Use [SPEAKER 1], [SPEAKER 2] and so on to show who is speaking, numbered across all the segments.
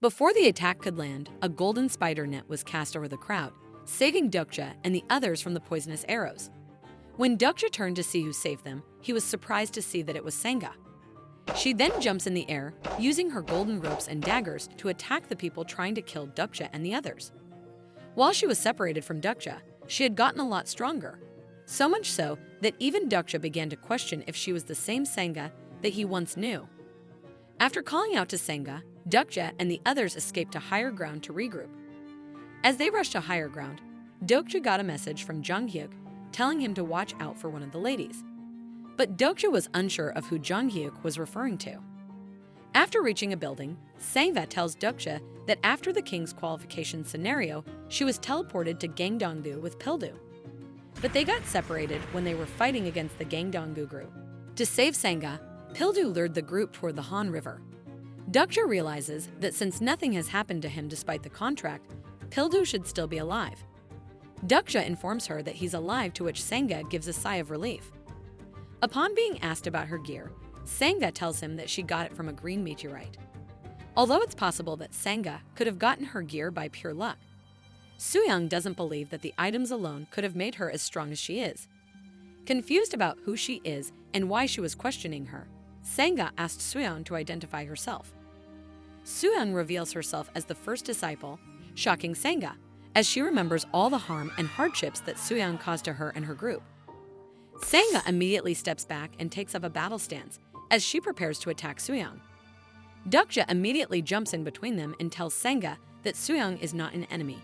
[SPEAKER 1] Before the attack could land, a golden spider net was cast over the crowd, saving Dokja and the others from the poisonous arrows. When Dokja turned to see who saved them, he was surprised to see that it was Sangha. She then jumps in the air, using her golden ropes and daggers to attack the people trying to kill Dokja and the others. While she was separated from Dokja, she had gotten a lot stronger. So much so that even Dokja began to question if she was the same Sangha that he once knew. After calling out to Sangha, Dokja and the others escaped to higher ground to regroup. As they rushed to higher ground, Dokja got a message from Jung-hyuk telling him to watch out for one of the ladies. But Dokja was unsure of who Jung-hyuk was referring to. After reaching a building, Sangha tells Dokja that after the king's qualification scenario, she was teleported to Gangdong-gu with Pildu. But they got separated when they were fighting against the Gangdong-gu group. To save Sangha, Pildu lured the group toward the Han River. Dokja realizes that since nothing has happened to him despite the contract, Pildu should still be alive. Dokja informs her that he's alive, to which Sangha gives a sigh of relief. Upon being asked about her gear, Sangha tells him that she got it from a green meteorite. Although it's possible that Sangha could have gotten her gear by pure luck, Sooyoung doesn't believe that the items alone could have made her as strong as she is. Confused about who she is and why she was questioning her, Sangha asked Sooyoung to identify herself. Sooyoung reveals herself as the first disciple, shocking Sangha, as she remembers all the harm and hardships that Sooyoung caused to her and her group. Sangha immediately steps back and takes up a battle stance as she prepares to attack Sooyoung. Dokja immediately jumps in between them and tells Sangha that Sooyoung is not an enemy.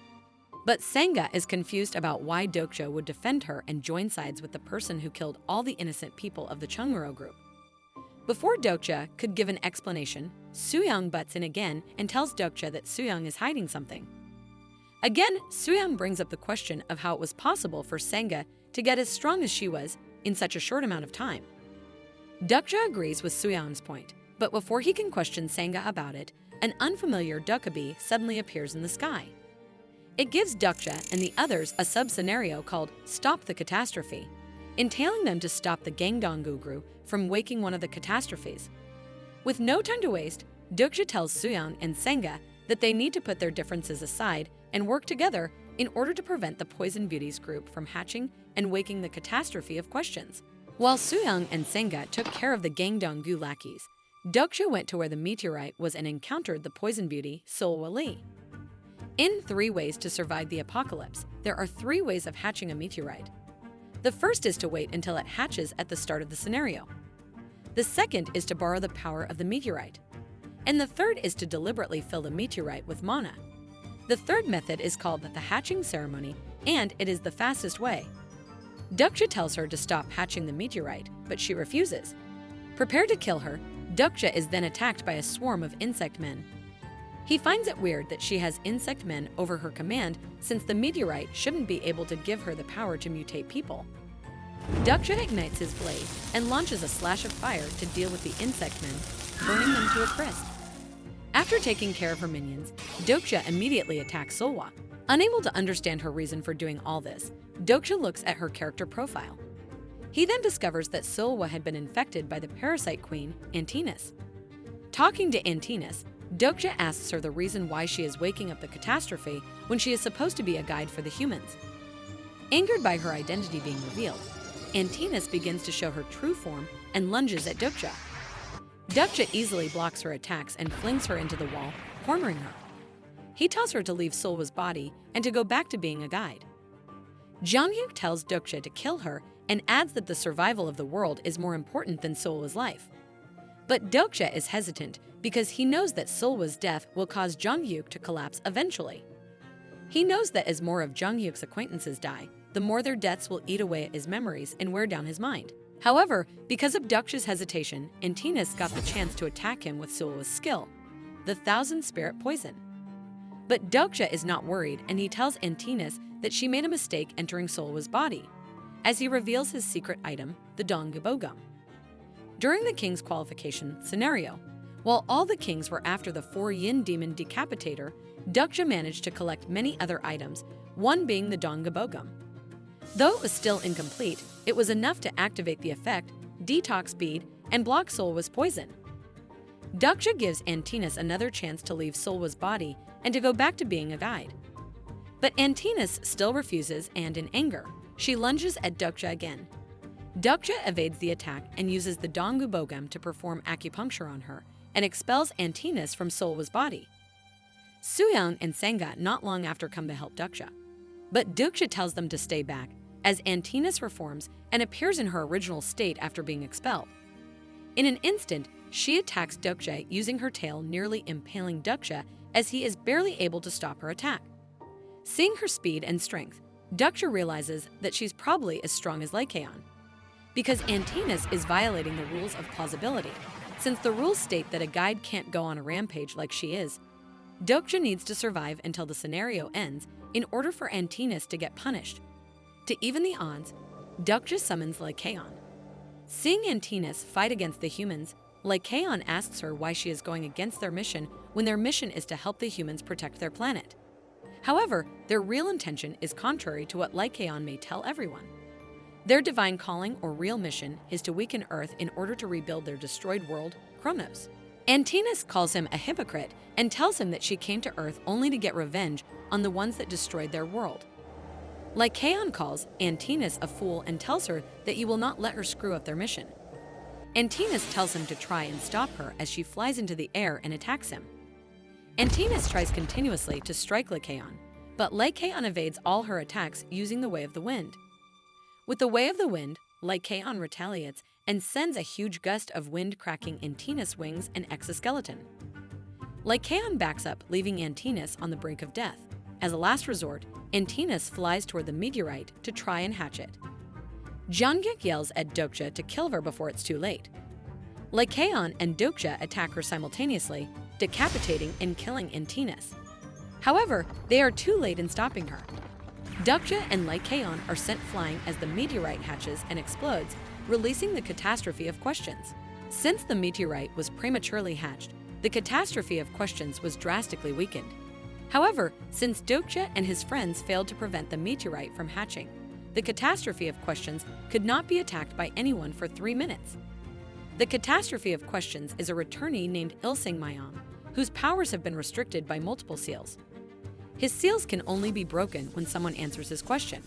[SPEAKER 1] But Sangha is confused about why Dokja would defend her and join sides with the person who killed all the innocent people of the Chungmuro group. Before Dokja could give an explanation, Sooyoung butts in again and tells Dokja that Sooyoung is hiding something. Again, Sooyoung brings up the question of how it was possible for Sangha to get as strong as she was in such a short amount of time. Dokja agrees with Sooyoung's point, but before he can question Sangha about it, an unfamiliar Dokkabi suddenly appears in the sky. It gives Dokja and the others a sub-scenario called Stop the Catastrophe, entailing them to stop the Gangdong-gu group from waking one of the catastrophes. With no time to waste, Dokja tells Sooyoung and Sangha that they need to put their differences aside and work together in order to prevent the Poison Beauties group from hatching and waking the catastrophe of questions. While Sooyoung and Sangha took care of the Gangdong-gu lackeys, Dokja went to where the meteorite was and encountered the Poison Beauty, Solway. In 3 ways to survive the apocalypse, there are 3 ways of hatching a meteorite. The first is to wait until it hatches at the start of the scenario. The second is to borrow the power of the meteorite. And the third is to deliberately fill the meteorite with mana. The third method is called the hatching ceremony, and it is the fastest way. Dokja tells her to stop hatching the meteorite, but she refuses. Prepared to kill her, Dokja is then attacked by a swarm of insect men. He finds it weird that she has insect men over her command, since the meteorite shouldn't be able to give her the power to mutate people. Dokja ignites his blade and launches a slash of fire to deal with the insect men, burning them to a crisp. After taking care of her minions, Dokja immediately attacks Solway. Unable to understand her reason for doing all this, Dokja looks at her character profile. He then discovers that Solway had been infected by the parasite queen, Antinas. Talking to Antinas, Dokja asks her the reason why she is waking up the catastrophe when she is supposed to be a guide for the humans. Angered by her identity being revealed, Antinas begins to show her true form and lunges at Dokja. Dokja easily blocks her attacks and flings her into the wall, cornering her. He tells her to leave Solway's body and to go back to being a guide. Jung-hyuk tells Dokja to kill her and adds that the survival of the world is more important than Solway's life. But Dokja is hesitant because he knows that Solway's death will cause Jung-hyuk to collapse eventually. He knows that as more of Jung-hyuk's acquaintances die, the more their deaths will eat away at his memories and wear down his mind. However, because of Dokja's hesitation, Antinas got the chance to attack him with Solway's skill, the Thousand Spirit Poison. But Dokja is not worried, and he tells Antinas that she made a mistake entering Solway's body, as he reveals his secret item, the Donggubogum. During the king's qualification scenario, while all the kings were after the 4-yin demon decapitator, Dokja managed to collect many other items, one being the Donggubogum. Though it was still incomplete, it was enough to activate the effect, detox bead, and block Solway's poison. Dokja gives Antinas another chance to leave Solway's body and to go back to being a guide. But Antinas still refuses, and in anger, she lunges at Dokja again. Dokja evades the attack and uses the Donggu Bogam to perform acupuncture on her and expels Antinas from Solway's body. Sooyoung and Sangha not long after come to help Dokja. But Dokja tells them to stay back, as Antinas reforms and appears in her original state after being expelled. In an instant, she attacks Dokja using her tail, nearly impaling Dokja as he is barely able to stop her attack. Seeing her speed and strength, Dokja realizes that she's probably as strong as Lycaon. Because Antinas is violating the rules of plausibility, since the rules state that a guide can't go on a rampage like she is, Dokja needs to survive until the scenario ends in order for Antinas to get punished. To even the odds, Dokja summons Lycaon. Seeing Antinas fight against the humans, Lycaon asks her why she is going against their mission when their mission is to help the humans protect their planet. However, their real intention is contrary to what Lycaon may tell everyone. Their divine calling or real mission is to weaken Earth in order to rebuild their destroyed world, Kronos. Antinas calls him a hypocrite and tells him that she came to Earth only to get revenge on the ones that destroyed their world. Lycaon calls Antinas a fool and tells her that he will not let her screw up their mission. Antinas tells him to try and stop her as she flies into the air and attacks him. Antinas tries continuously to strike Lycaon, but Lycaon evades all her attacks using the Way of the Wind. With the Way of the Wind, Lycaon retaliates and sends a huge gust of wind, cracking Antinas' wings and exoskeleton. Lycaon backs up, leaving Antinas on the brink of death. As a last resort, Antinas flies toward the meteorite to try and hatch it. Jung-hyuk yells at Dokja to kill her before it's too late. Lycaon and Dokja attack her simultaneously, decapitating and killing Antinas. However, they are too late in stopping her. Dokja and Lycaon are sent flying as the meteorite hatches and explodes, releasing the Catastrophe of Questions. Since the meteorite was prematurely hatched, the Catastrophe of Questions was drastically weakened. However, since Dokja and his friends failed to prevent the meteorite from hatching, the Catastrophe of Questions could not be attacked by anyone for 3 minutes. The Catastrophe of Questions is a returnee named Ilsing Mayam, whose powers have been restricted by multiple seals. His seals can only be broken when someone answers his question.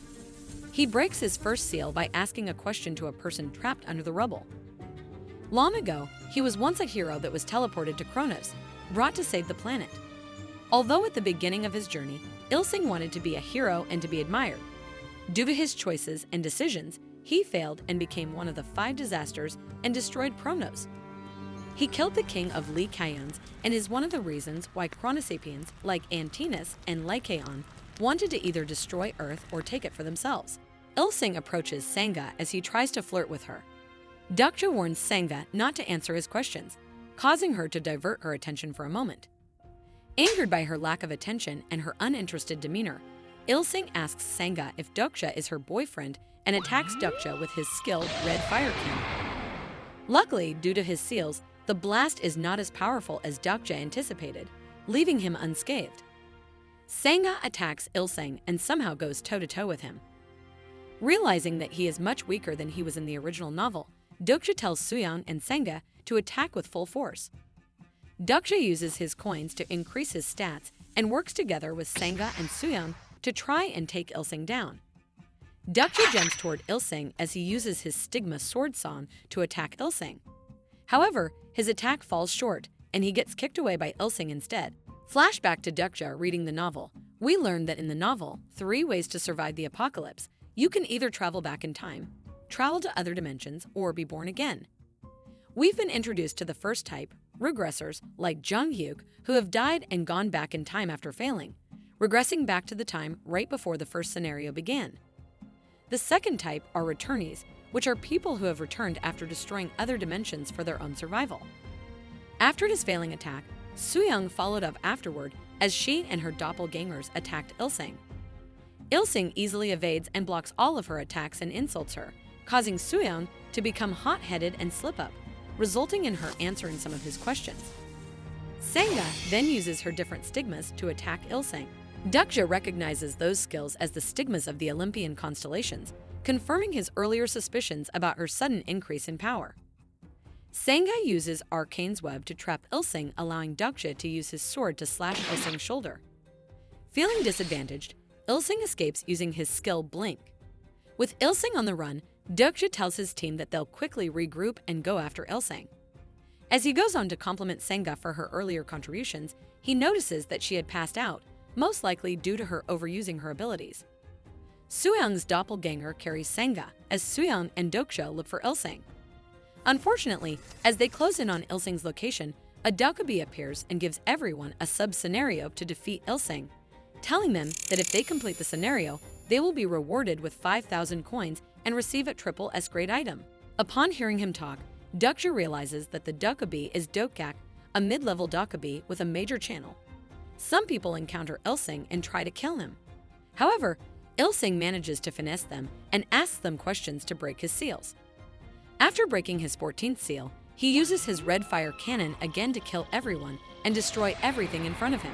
[SPEAKER 1] He breaks his first seal by asking a question to a person trapped under the rubble. Long ago, he was once a hero that was teleported to Kronos, brought to save the planet. Although at the beginning of his journey, Ilsing wanted to be a hero and to be admired. Due to his choices and decisions, he failed and became one of the 5 disasters and destroyed Kronos. He killed the king of Lycaons and is one of the reasons why Chronosapiens like Antinas and Lycaon wanted to either destroy Earth or take it for themselves. Ilsing approaches Sangha as he tries to flirt with her. Dokja warns Sangha not to answer his questions, causing her to divert her attention for a moment. Angered by her lack of attention and her uninterested demeanor, Ilsing asks Sangha if Dokja is her boyfriend and attacks Dokja with his skilled red fire cannon. Luckily, due to his seals, the blast is not as powerful as Dokja anticipated, leaving him unscathed. Sangha attacks Ilsing and somehow goes toe-to-toe with him. Realizing that he is much weaker than he was in the original novel, Dokja tells Sooyoung and Sangha to attack with full force. Dokja uses his coins to increase his stats and works together with Sangha and Sooyoung to try and take Ilsing down. Dokja jumps toward Ilsing as he uses his stigma sword song to attack Ilsing. However, his attack falls short and he gets kicked away by Ilsing instead. Flashback to Dokja reading the novel. We learn that in the novel, 3 ways to survive the apocalypse. You can either travel back in time, travel to other dimensions, or be born again. We've been introduced to the first type, regressors like Jung-hyuk, who have died and gone back in time after failing, regressing back to the time right before the first scenario began. The second type are returnees, which are people who have returned after destroying other dimensions for their own survival. After his failing attack, Sooyoung followed up afterward as she and her doppelgangers attacked Ilsing. Ilsing easily evades and blocks all of her attacks and insults her, causing Sooyoung to become hot-headed and slip up, resulting in her answering some of his questions. Sangha then uses her different stigmas to attack Ilsing. Dokja recognizes those skills as the stigmas of the Olympian constellations, confirming his earlier suspicions about her sudden increase in power. Sangha uses Arcane's web to trap Ilsing, allowing Dokja to use his sword to slash Ilsing's shoulder. Feeling disadvantaged, Ilsing escapes using his skill Blink. With Ilsing on the run, Dokja tells his team that they'll quickly regroup and go after Ilsing. As he goes on to compliment Sangha for her earlier contributions, he notices that she had passed out, most likely due to her overusing her abilities. Sooyoung's doppelganger carries Sangha, as Sooyoung and Dokja look for Ilsing. Unfortunately, as they close in on Ilsing's location, a Dokkabi appears and gives everyone a sub-scenario to defeat Ilsing, telling them that if they complete the scenario, they will be rewarded with 5,000 coins and receive a triple S-grade item. Upon hearing him talk, Dokja realizes that the Dokkabi is Dokjak, a mid-level Dokkabi with a major channel. Some people encounter Ilsing and try to kill him. However, Ilsing manages to finesse them and asks them questions to break his seals. After breaking his 14th seal, he uses his red fire cannon again to kill everyone and destroy everything in front of him.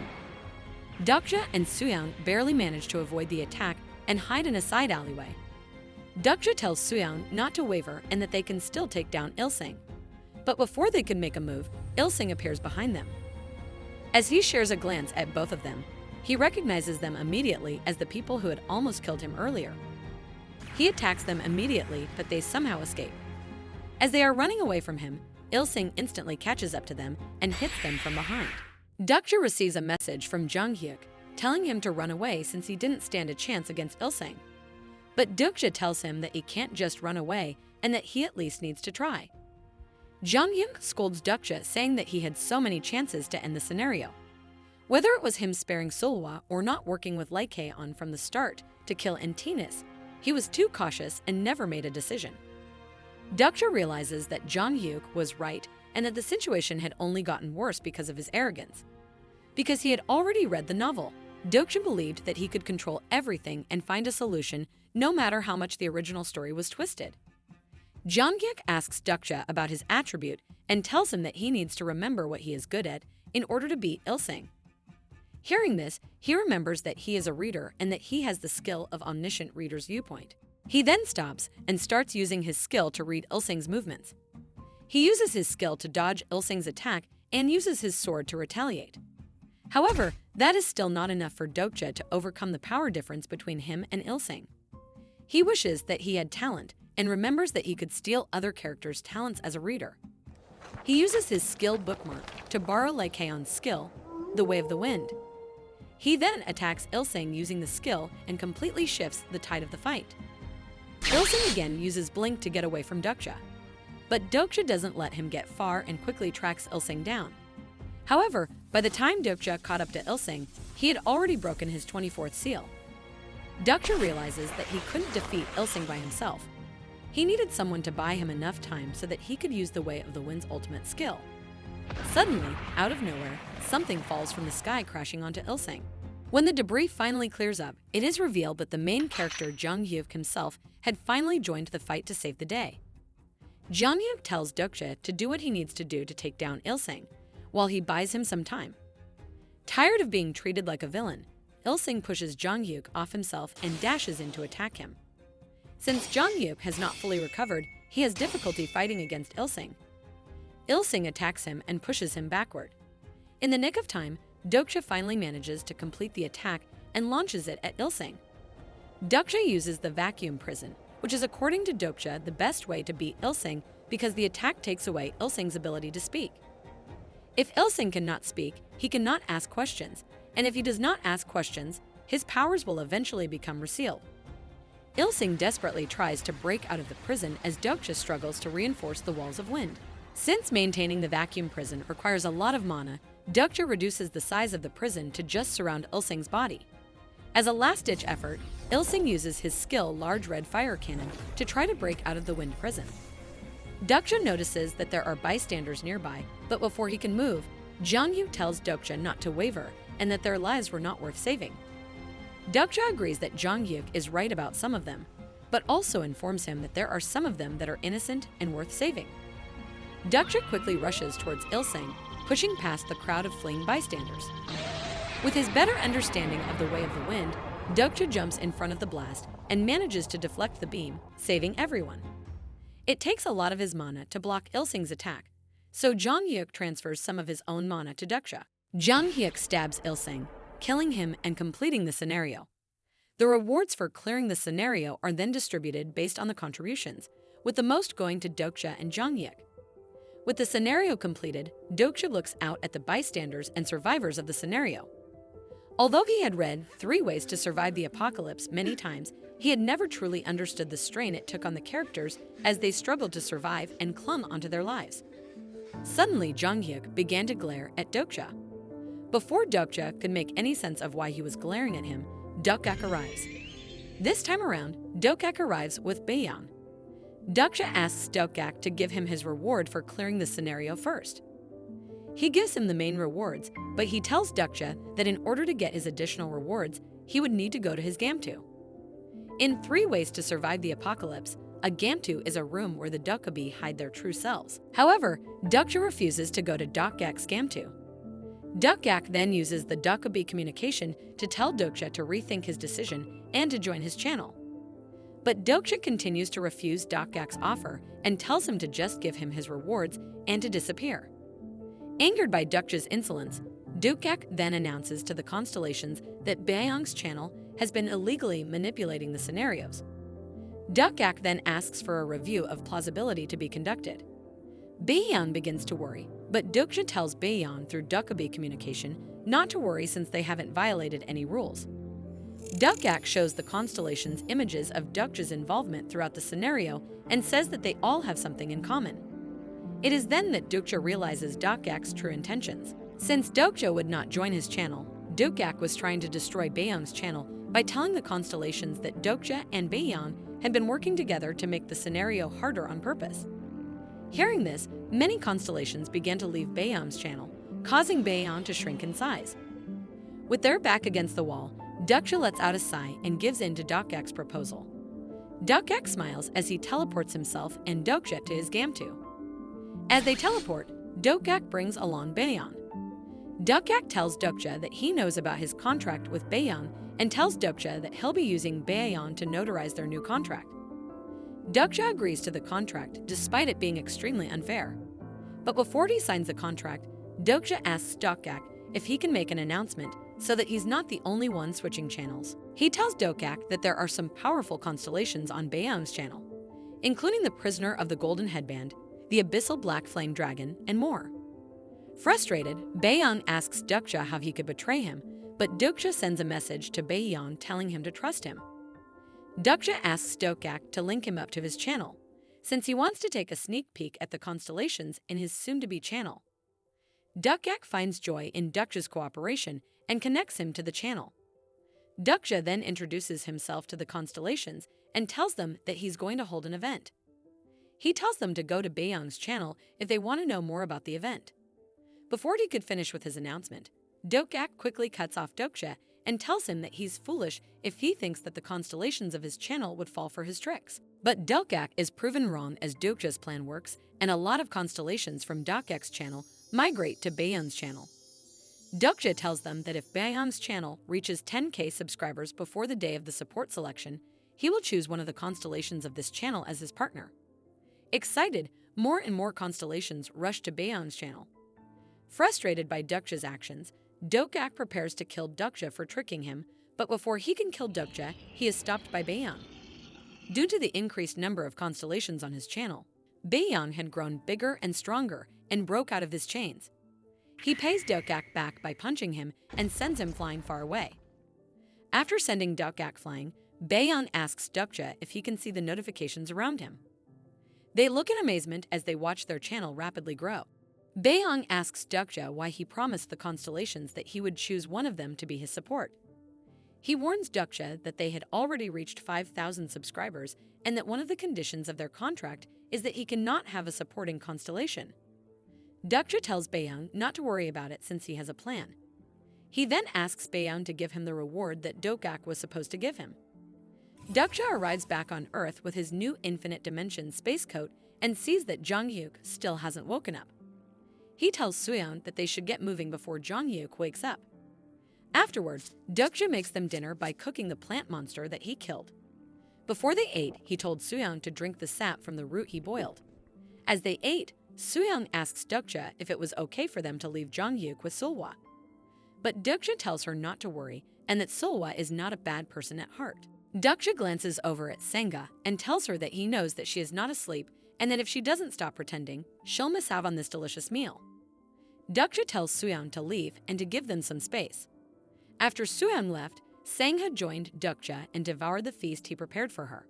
[SPEAKER 1] Dokja and Sooyoung barely manage to avoid the attack and hide in a side alleyway. Dokja tells Sooyoung not to waver and that they can still take down Ilsing. But before they can make a move, Ilsing appears behind them. As he shares a glance at both of them, he recognizes them immediately as the people who had almost killed him earlier. He attacks them immediately, but they somehow escape. As they are running away from him, Ilsing instantly catches up to them and hits them from behind. Dokja receives a message from Jung-hyuk telling him to run away since he didn't stand a chance against Ilsing. But Dokja tells him that he can't just run away and that he at least needs to try. Jung-hyuk scolds Dokja, saying that he had so many chances to end the scenario. Whether it was him sparing Solway or not working with Lycaon from the start to kill Antinas, he was too cautious and never made a decision. Dokja realizes that Jung-hyuk was right and that the situation had only gotten worse because of his arrogance. Because he had already read the novel, Dokja believed that he could control everything and find a solution no matter how much the original story was twisted. Jung-hyuk asks Dokja about his attribute and tells him that he needs to remember what he is good at in order to beat Ilsing. Hearing this, he remembers that he is a reader and that he has the skill of omniscient reader's viewpoint. He then stops and starts using his skill to read Ilsing's movements. He uses his skill to dodge Ilsing's attack and uses his sword to retaliate. However, that is still not enough for Dokja to overcome the power difference between him and Ilsing. He wishes that he had talent and remembers that he could steal other characters' talents as a reader. He uses his skill Bookmark to borrow Lycaon's skill, the Way of the Wind. He then attacks Ilsing using the skill and completely shifts the tide of the fight. Ilsing again uses Blink to get away from Dokja, but Dokja doesn't let him get far and quickly tracks Ilsing down. However, by the time Dokja caught up to Ilsing, he had already broken his 24th seal. Dokja realizes that he couldn't defeat Ilsing by himself. He needed someone to buy him enough time so that he could use the Way of the Wind's ultimate skill. Suddenly, out of nowhere, something falls from the sky, crashing onto Ilsing. When the debris finally clears up, it is revealed that the main character Jung-hyuk himself had finally joined the fight to save the day. Jung-hyuk tells Dokja to do what he needs to do to take down Ilsing, while he buys him some time. Tired of being treated like a villain, Ilsing pushes Jung-hyuk off himself and dashes in to attack him. Since Jung-hyuk has not fully recovered, he has difficulty fighting against Ilsing. Ilsing attacks him and pushes him backward. In the nick of time, Dokja finally manages to complete the attack and launches it at Ilsing. Dokja uses the vacuum prison, which is according to Dokja the best way to beat Ilsing because the attack takes away Ilsing's ability to speak. If Ilsing cannot speak, he cannot ask questions, and if he does not ask questions, his powers will eventually become resealed. Ilsing desperately tries to break out of the prison as Dokja struggles to reinforce the walls of wind. Since maintaining the vacuum prison requires a lot of mana, Dokja reduces the size of the prison to just surround Ilsing's body. As a last-ditch effort, Ilsing uses his skill Large Red Fire Cannon to try to break out of the wind prison. Dokja notices that there are bystanders nearby, but before he can move, Jung-hyuk tells Dokja not to waver and that their lives were not worth saving. Dokja agrees that Jung-hyuk is right about some of them, but also informs him that there are some of them that are innocent and worth saving. Dokja quickly rushes towards Ilsing, pushing past the crowd of fleeing bystanders. With his better understanding of the Way of the Wind, Dokja jumps in front of the blast and manages to deflect the beam, saving everyone. It takes a lot of his mana to block Ilsing's attack, so Jung-hyuk transfers some of his own mana to Dokja. Jung-hyuk stabs Il-sung, killing him and completing the scenario. The rewards for clearing the scenario are then distributed based on the contributions, with the most going to Dokja and Jung-hyuk. With the scenario completed, Dokja looks out at the bystanders and survivors of the scenario. Although he had read 3 Ways to Survive the Apocalypse many times, he had never truly understood the strain it took on the characters as they struggled to survive and clung onto their lives. Suddenly, Jung-hyuk began to glare at Dokja. Before Dokja could make any sense of why he was glaring at him, Dokja arrives. This time around, Dokja arrives with Baeyeon. Dokja asks Dokja to give him his reward for clearing the scenario first. He gives him the main rewards, but he tells Dokja that in order to get his additional rewards, he would need to go to his Gamtu. In 3 Ways to Survive the Apocalypse, a Gamtu is a room where the Dokkabi hide their true selves. However, Dokja refuses to go to Dokjak's Gamtu. Dokjak then uses the Dokkabi communication to tell Dokja to rethink his decision and to join his channel. But Dokja continues to refuse Dokjak's offer and tells him to just give him his rewards and to disappear. Angered by Dokja's insolence, Dokjak then announces to the constellations that Baeyeon's channel has been illegally manipulating the scenarios. Dokjak then asks for a review of plausibility to be conducted. Baeyeon begins to worry, but Dokja tells Baeyeon through Dokkabi communication not to worry since they haven't violated any rules. Dokjak shows the constellations images of Dokja's involvement throughout the scenario and says that they all have something in common. It is then that Dokja realizes Dokjak's true intentions. Since Dokja would not join his channel, Dokjak was trying to destroy Baeyeon's channel by telling the constellations that Dokja and Baeyeon had been working together to make the scenario harder on purpose. Hearing this, many constellations began to leave Baeyeon's channel, causing Baeyeon to shrink in size. With their back against the wall, Dokja lets out a sigh and gives in to Dokjak's proposal. Dokjak smiles as he teleports himself and Dokja to his Gamtu. As they teleport, Dokjak brings along Baeyeon. Dokjak tells Dokja that he knows about his contract with Baeyeon and tells Dokja that he'll be using Baeyeon to notarize their new contract. Dokja agrees to the contract despite it being extremely unfair. But before he signs the contract, Dokja asks Dokjak if he can make an announcement so that he's not the only one switching channels. He tells Dokjak that there are some powerful constellations on Baeyeon's channel, including the Prisoner of the Golden Headband, the Abyssal Black Flame Dragon, and more. Frustrated, Baeyeon asks Dokja how he could betray him, but Dokja sends a message to Baeyeon telling him to trust him. Dokja asks Dokjak to link him up to his channel, since he wants to take a sneak peek at the constellations in his soon-to-be channel. Dokjak finds joy in Dokja's cooperation and connects him to the channel. Dokja then introduces himself to the constellations and tells them that he's going to hold an event. He tells them to go to Baeyeon's channel if they want to know more about the event. Before he could finish with his announcement, Dokjak quickly cuts off Dokja and tells him that he's foolish if he thinks that the constellations of his channel would fall for his tricks. But Dokjak is proven wrong as Dokja's plan works, and a lot of constellations from Dokjak's channel migrate to Baeyeon's channel. Dokja tells them that if Baeyeon's channel reaches 10K subscribers before the day of the support selection, he will choose one of the constellations of this channel as his partner. Excited, more and more constellations rush to Baeyeon's channel. Frustrated by Dokja's actions, Dokjak prepares to kill Dokja for tricking him, but before he can kill Dokja, he is stopped by Baeyeon. Due to the increased number of constellations on his channel, Baeyeon had grown bigger and stronger and broke out of his chains. He pays Dokjak back by punching him and sends him flying far away. After sending Dokjak flying, Baeyeon asks Dokja if he can see the notifications around him. They look in amazement as they watch their channel rapidly grow. Baeyeon asks Dokja why he promised the constellations that he would choose one of them to be his support. He warns Dokja that they had already reached 5,000 subscribers and that one of the conditions of their contract is that he cannot have a supporting constellation. Dokja tells Baeyeon not to worry about it since he has a plan. He then asks Baeyeon to give him the reward that Dokjak was supposed to give him. Dokja arrives back on Earth with his new infinite dimension space coat and sees that Jung-hyuk still hasn't woken up. He tells Sooyoung that they should get moving before Jung-hyuk wakes up. Afterward, Dokja makes them dinner by cooking the plant monster that he killed. Before they ate, he told Sooyoung to drink the sap from the root he boiled. As they ate, Sooyoung asks Dokja if it was okay for them to leave Jung-hyuk with Solway. But Dokja tells her not to worry and that Solway is not a bad person at heart. Dokja glances over at Sangha and tells her that he knows that she is not asleep and that if she doesn't stop pretending, she'll miss out on this delicious meal. Dokja tells Sooyoung to leave and to give them some space. After Sooyoung left, Sangha joined Dokja and devoured the feast he prepared for her.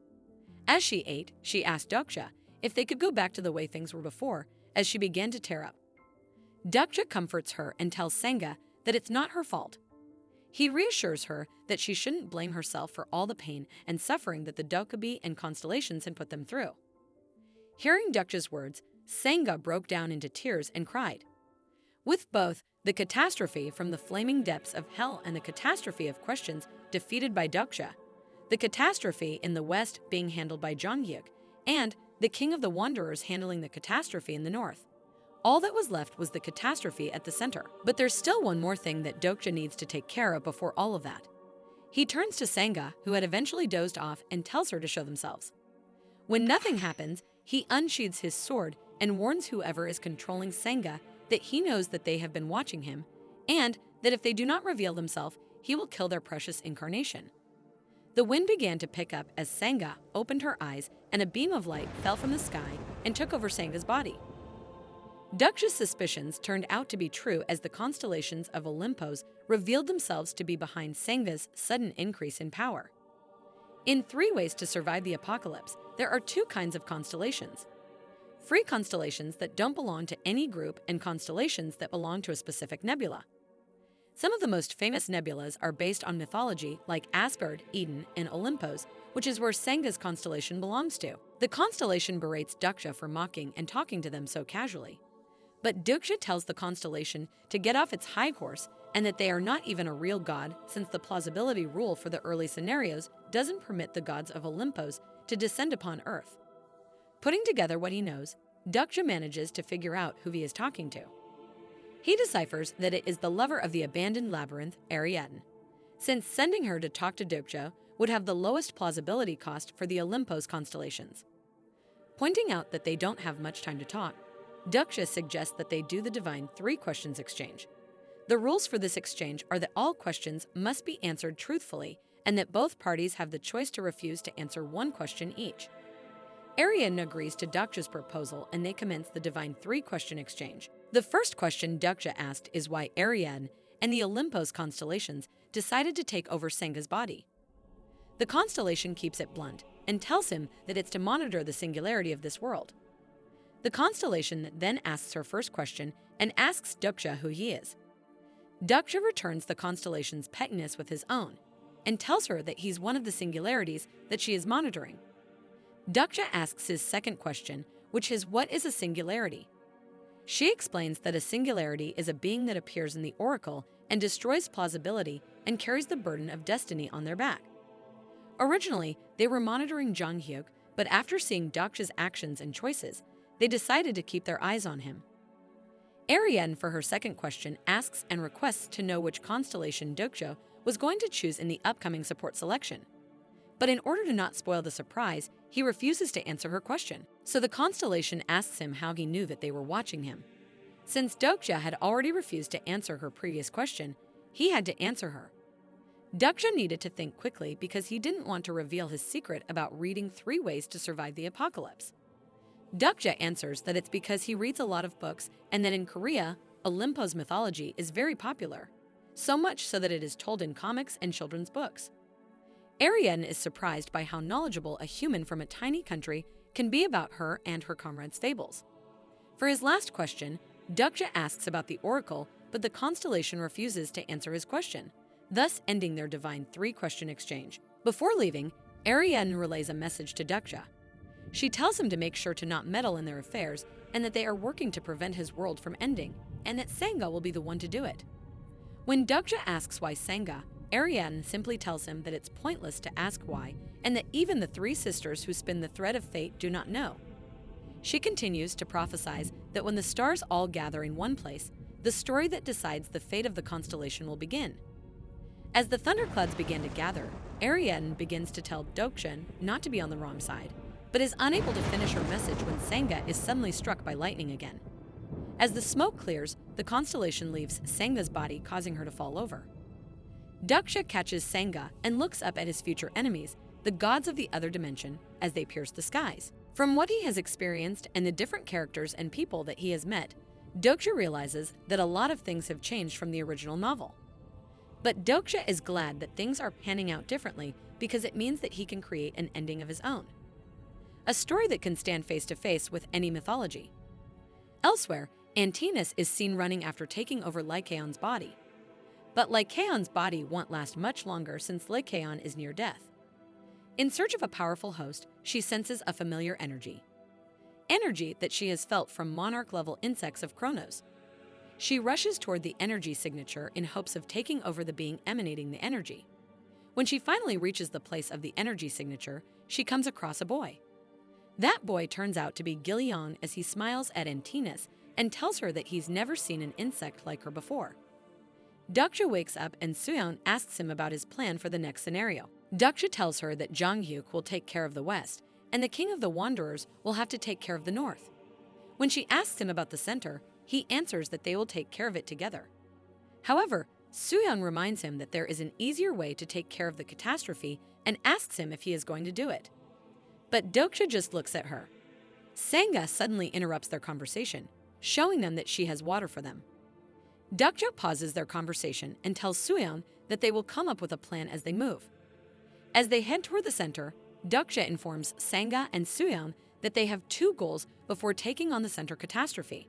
[SPEAKER 1] As she ate, she asked Dokja if they could go back to the way things were before, as she began to tear up. Dokja comforts her and tells Sangha that it's not her fault. He reassures her that she shouldn't blame herself for all the pain and suffering that the Dokja and constellations had put them through. Hearing Dokja's words, Sangha broke down into tears and cried. With both the catastrophe from the flaming depths of hell and the catastrophe of questions defeated by Dokja, the catastrophe in the west being handled by Jung-hyuk, and the king of the wanderers handling the catastrophe in the north, all that was left was the catastrophe at the center. But there's still one more thing that Dokja needs to take care of before all of that. He turns to Sangha, who had eventually dozed off, and tells her to show themselves. When nothing happens, he unsheathes his sword and warns whoever is controlling Sangha that he knows that they have been watching him, and that if they do not reveal themselves, he will kill their precious incarnation. The wind began to pick up as Sangha opened her eyes, and a beam of light fell from the sky and took over Sangha's body. Dokja's suspicions turned out to be true as the constellations of Olympus revealed themselves to be behind Sangha's sudden increase in power. In 3 ways to survive the apocalypse, there are 2 kinds of constellations. Free constellations that don't belong to any group and constellations that belong to a specific nebula. Some of the most famous nebulas are based on mythology like Asgard, Eden, and Olympus, which is where Sangha's constellation belongs to. The constellation berates Dokja for mocking and talking to them so casually. But Dokja tells the constellation to get off its high horse and that they are not even a real god, since the plausibility rule for the early scenarios doesn't permit the gods of Olympus to descend upon Earth. Putting together what he knows, Dokja manages to figure out who he is talking to. He deciphers that it is the lover of the abandoned labyrinth, Ariadne, since sending her to talk to Dokja would have the lowest plausibility cost for the Olympus constellations. Pointing out that they don't have much time to talk, Dokja suggests that they do the divine 3 questions exchange. The rules for this exchange are that all questions must be answered truthfully and that both parties have the choice to refuse to answer 1 question each. Ariadne agrees to Dokja's proposal and they commence the divine 3-question exchange. The first question Dokja asked is why Ariadne and the Olympus constellations decided to take over Sangha's body. The constellation keeps it blunt and tells him that it's to monitor the singularity of this world. The constellation then asks her first question and asks Dokja who he is. Dokja returns the constellation's pettiness with his own and tells her that he's one of the singularities that she is monitoring. Dokja asks his second question, which is what is a singularity? She explains that a singularity is a being that appears in the oracle and destroys plausibility and carries the burden of destiny on their back. Originally, they were monitoring Jung-hyuk, but after seeing Dokja's actions and choices, they decided to keep their eyes on him. Ariadne, for her second question, asks and requests to know which constellation Dokja was going to choose in the upcoming support selection. But in order to not spoil the surprise, he refuses to answer her question. So the constellation asks him how he knew that they were watching him. Since Dokja had already refused to answer her previous question, he had to answer her. Dokja needed to think quickly because he didn't want to reveal his secret about reading 3 ways to survive the apocalypse. Dokja answers that it's because he reads a lot of books and that in Korea, Olympus mythology is very popular, so much so that it is told in comics and children's books. Ariadne is surprised by how knowledgeable a human from a tiny country can be about her and her comrades' fables. For his last question, Dokja asks about the oracle, but the constellation refuses to answer his question, thus ending their divine 3-question exchange. Before leaving, Ariadne relays a message to Dokja. She tells him to make sure to not meddle in their affairs and that they are working to prevent his world from ending, and that Sangha will be the one to do it. When Dokja asks why Sangha, Ariadne simply tells him that it's pointless to ask why, and that even the 3 sisters who spin the thread of fate do not know. She continues to prophesize that when the stars all gather in one place, the story that decides the fate of the constellation will begin. As the thunderclouds begin to gather, Ariadne begins to tell Dokja not to be on the wrong side, but is unable to finish her message when Sangha is suddenly struck by lightning again. As the smoke clears, the constellation leaves Sangha's body, causing her to fall over. Dokja catches Sangha and looks up at his future enemies, the gods of the other dimension, as they pierce the skies. From what he has experienced and the different characters and people that he has met, Dokja realizes that a lot of things have changed from the original novel. But Dokja is glad that things are panning out differently because it means that he can create an ending of his own. A story that can stand face to face with any mythology. Elsewhere, Antinas is seen running after taking over Lycaon's body. But Lycaon's body won't last much longer since Lycaon is near death. In search of a powerful host, she senses a familiar energy. Energy that she has felt from monarch-level insects of Kronos. She rushes toward the energy signature in hopes of taking over the being emanating the energy. When she finally reaches the place of the energy signature, she comes across a boy. That boy turns out to be Gil-young as he smiles at Antinas and tells her that he's never seen an insect like her before. Dokja wakes up and Sooyoung asks him about his plan for the next scenario. Dokja tells her that Jung-hyuk will take care of the west, and the king of the wanderers will have to take care of the north. When she asks him about the center, he answers that they will take care of it together. However, Sooyoung reminds him that there is an easier way to take care of the catastrophe and asks him if he is going to do it. But Dokja just looks at her. Sangha suddenly interrupts their conversation, showing them that she has water for them. Dokja pauses their conversation and tells Sooyoung that they will come up with a plan as they move. As they head toward the center, Dokja informs Sangha and Sooyoung that they have two goals before taking on the center catastrophe.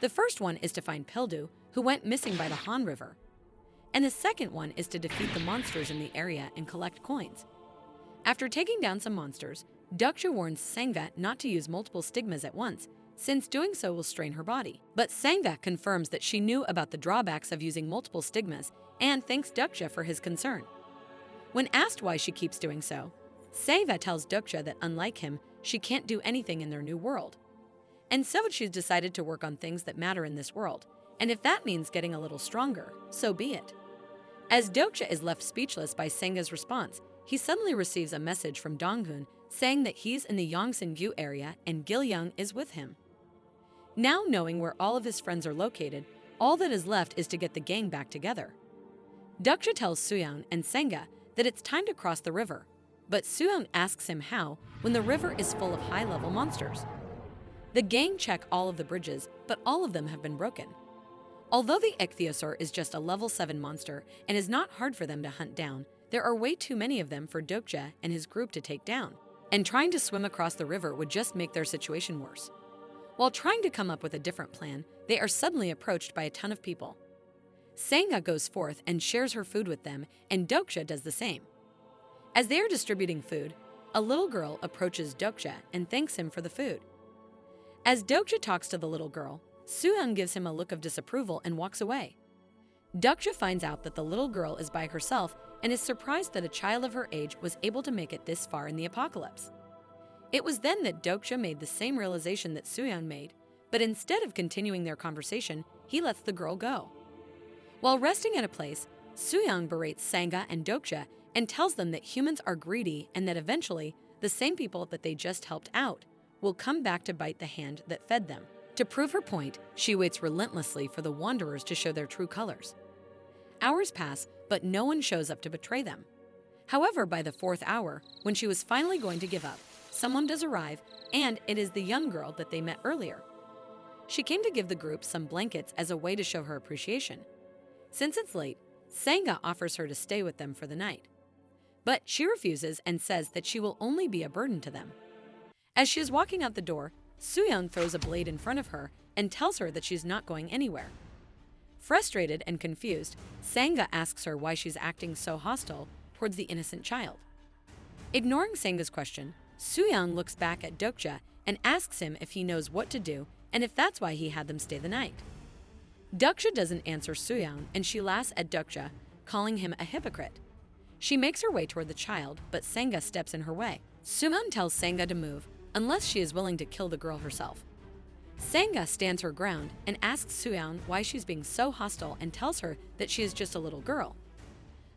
[SPEAKER 1] The first one is to find Pildu, who went missing by the Han River. And the second one is to defeat the monsters in the area and collect coins. After taking down some monsters, Dokja warns Sangha not to use multiple stigmas at once, since doing so will strain her body. But Sangha confirms that she knew about the drawbacks of using multiple stigmas and thanks Dokja for his concern. When asked why she keeps doing so, Sangha tells Dokja that unlike him, she can't do anything in their new world. And so she's decided to work on things that matter in this world, and if that means getting a little stronger, so be it. As Dokja is left speechless by Sangha's response, he suddenly receives a message from Donghoon saying that he's in the Yongsan-gu area and Gil-young is with him. Now knowing where all of his friends are located, all that is left is to get the gang back together. Dokja tells Sooyoung and Sangha that it's time to cross the river, but Sooyoung asks him how when the river is full of high-level monsters. The gang check all of the bridges, but all of them have been broken. Although the ichthyosaur is just a level 7 monster and is not hard for them to hunt down, there are way too many of them for Dokja and his group to take down, and trying to swim across the river would just make their situation worse. While trying to come up with a different plan, they are suddenly approached by a ton of people. Sangha goes forth and shares her food with them, and Dokja does the same. As they are distributing food, a little girl approaches Dokja and thanks him for the food. As Dokja talks to the little girl, Sooyoung gives him a look of disapproval and walks away. Dokja finds out that the little girl is by herself and is surprised that a child of her age was able to make it this far in the apocalypse. It was then that Dokja made the same realization that Sooyoung made, but instead of continuing their conversation, he lets the girl go. While resting at a place, Sooyoung berates Sangha and Dokja and tells them that humans are greedy and that eventually, the same people that they just helped out will come back to bite the hand that fed them. To prove her point, she waits relentlessly for the wanderers to show their true colors. Hours pass, but no one shows up to betray them. However, by the 4th hour, when she was finally going to give up, someone does arrive, and it is the young girl that they met earlier. She came to give the group some blankets as a way to show her appreciation. Since it's late, Sangha offers her to stay with them for the night. But she refuses and says that she will only be a burden to them. As she is walking out the door, Sooyoung throws a blade in front of her and tells her that she's not going anywhere. Frustrated and confused, Sangha asks her why she's acting so hostile towards the innocent child. Ignoring Sangha's question, Sooyoung looks back at Dokja and asks him if he knows what to do and if that's why he had them stay the night. Dokja doesn't answer Sooyoung and she laughs at Dokja, calling him a hypocrite. She makes her way toward the child, but Sangha steps in her way. Sooyoung tells Sangha to move unless she is willing to kill the girl herself. Sangha stands her ground and asks Sooyoung why she's being so hostile and tells her that she is just a little girl.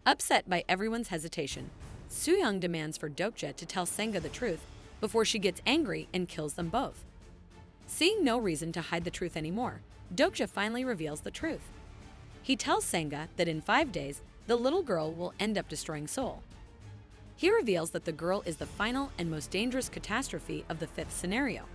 [SPEAKER 1] Upset by everyone's hesitation, Sooyoung demands for Dokja to tell Sangha the truth before she gets angry and kills them both. Seeing no reason to hide the truth anymore, Dokja finally reveals the truth. He tells Sangha that in 5 days, the little girl will end up destroying Seoul. He reveals that the girl is the final and most dangerous catastrophe of the 5th scenario.